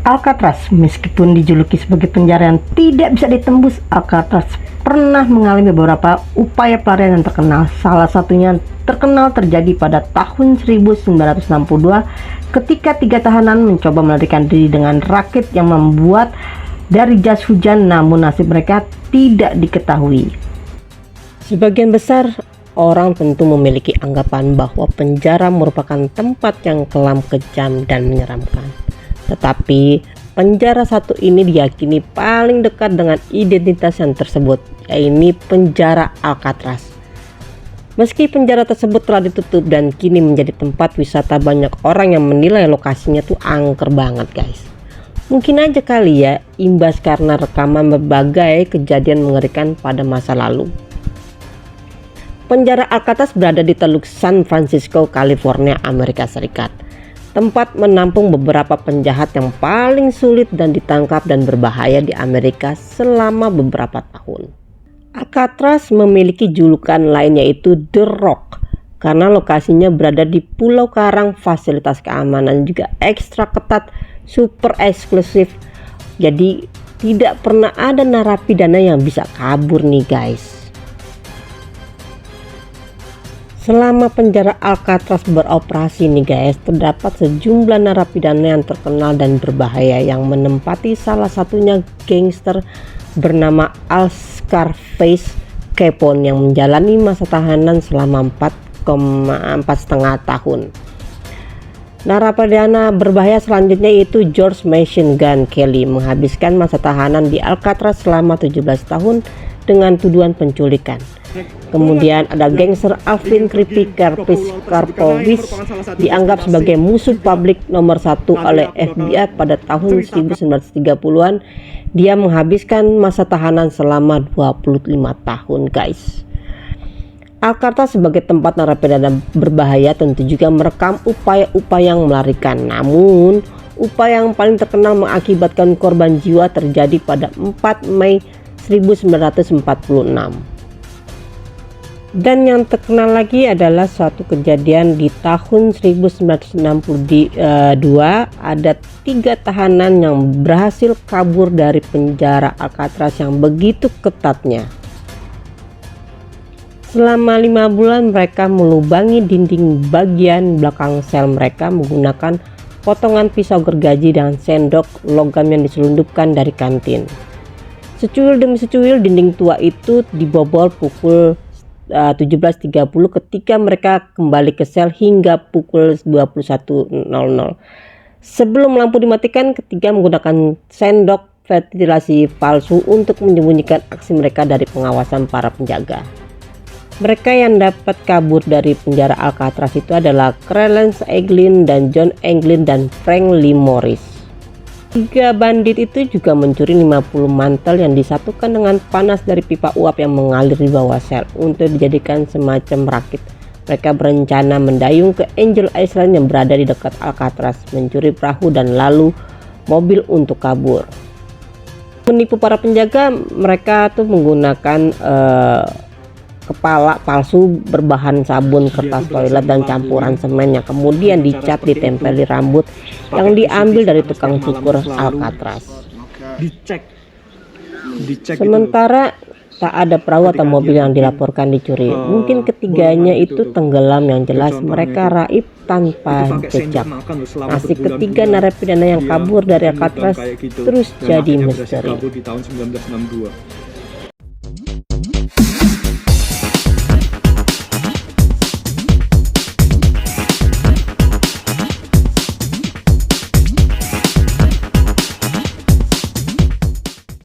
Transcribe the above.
Alcatraz, meskipun dijuluki sebagai penjara yang tidak bisa ditembus, Alcatraz pernah mengalami beberapa upaya pelarian yang terkenal. Salah satunya terkenal terjadi pada tahun 1962 ketika 3 tahanan mencoba melarikan diri dengan rakit yang membuat dari jas hujan, namun nasib mereka tidak diketahui. Sebagian besar orang tentu memiliki anggapan bahwa penjara merupakan tempat yang kelam, kejam, dan menyeramkan. Tetapi penjara satu ini diyakini paling dekat dengan identitas yang tersebut, yaitu penjara Alcatraz. Meski penjara tersebut telah ditutup dan kini menjadi tempat wisata, banyak orang yang menilai lokasinya tuh angker banget guys. Mungkin aja kali ya imbas karena rekaman berbagai kejadian mengerikan pada masa lalu. Penjara Alcatraz berada di Teluk San Francisco, California, Amerika Serikat. Tempat menampung beberapa penjahat yang paling sulit dan ditangkap dan berbahaya di Amerika selama beberapa tahun. Alcatraz memiliki julukan lain yaitu The Rock karena lokasinya berada di pulau karang, fasilitas keamanan juga ekstra ketat, super eksklusif. Jadi tidak pernah ada narapidana yang bisa kabur nih guys. Selama penjara Alcatraz beroperasi nih guys, terdapat sejumlah narapidana yang terkenal dan berbahaya yang menempati, salah satunya gangster bernama Al Scarface Capone yang menjalani masa tahanan selama 4,5 tahun. Narapidana berbahaya selanjutnya yaitu George Machine Gun Kelly, menghabiskan masa tahanan di Alcatraz selama 17 tahun dengan tuduhan penculikan. Kemudian ada gangster Alvin Creepy Karpowicz, dianggap sebagai musuh publik nomor 1 oleh FBI pada tahun 1930-an. Dia menghabiskan masa tahanan selama 25 tahun guys. Alcatraz sebagai tempat narapidana berbahaya tentu juga merekam upaya-upaya yang melarikan. Namun upaya yang paling terkenal mengakibatkan korban jiwa terjadi pada 4 Mei 1946. Dan yang terkenal lagi adalah suatu kejadian di tahun 1962, ada 3 tahanan yang berhasil kabur dari penjara Alcatraz yang begitu ketatnya. Selama 5 bulan mereka melubangi dinding bagian belakang sel mereka menggunakan potongan pisau gergaji dan sendok logam yang diselundupkan dari kantin. Secuil demi secuil dinding tua itu dibobol pukul 17.30 ketika mereka kembali ke sel hingga pukul 21.00. Sebelum lampu dimatikan, ketiga menggunakan sendok ventilasi palsu untuk menyembunyikan aksi mereka dari pengawasan para penjaga. Mereka yang dapat kabur dari penjara Alcatraz itu adalah Clarence Anglin dan John Anglin dan Frank Lee Morris. 3 bandit itu juga mencuri 50 mantel yang disatukan dengan panas dari pipa uap yang mengalir di bawah sel untuk dijadikan semacam rakit. Mereka berencana mendayung ke Angel Island yang berada di dekat Alcatraz, mencuri perahu dan lalu mobil untuk kabur. Menipu para penjaga, mereka tuh menggunakan kepala palsu berbahan sabun, kertas toilet, dan campuran semen yang kemudian dicat ditempel di rambut yang diambil dari tukang cukur Alcatraz. Sementara tak ada perahu atau mobil yang dilaporkan dicuri. Mungkin ketiganya itu tenggelam, yang jelas mereka raib tanpa jejak. Nasib ketiga narapidana yang kabur dari Alcatraz terus jadi misteri.